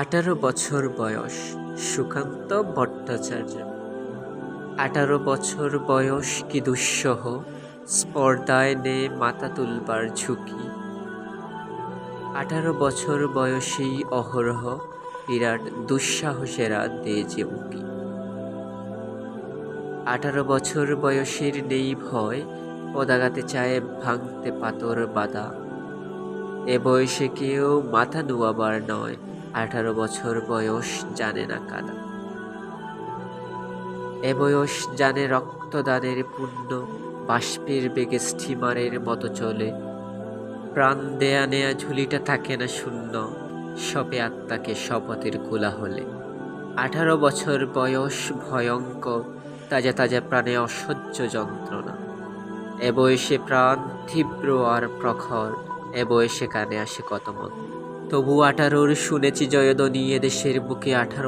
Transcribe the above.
18 বছর বয়স সুকান্ত ভট্টাচার্য। 18 বছর বয়স কি দুঃসহ, স্পর্ধায় নে মাথা তুলবার ঝুঁকি। 18 বছর বয়সেই অহরহ বিরাট দুঃসাহসেরা দেয় যে উঁকি। 18 বছর বয়সের নেই ভয়, পদাঘাতে চায় ভাঙতে পাথর বাঁধা। এ বয়সে কেউ মাথা নুয়াবার নয়, 18 বছর বয়স জানে না কাদা। এ বয়স জানে রক্তদানের পুণ্য, বাষ্পের বেগে স্টিমারের মতো চলে। প্রাণ দেয়া নেয়া ঝুলিটা থাকে না শূন্য, সবে আত্মাকে শপথের কোলাহলে। 18 বছর বয়স ভয়ঙ্কর, তাজা তাজা প্রাণে অসহ্য যন্ত্রণা। এ বয়সে প্রাণ তীব্র আর প্রখর, এ বয়সে কানে আসে কত মন। তবু 18 শুনেছি জয়ধ্বনি এদেশের বুকে। 18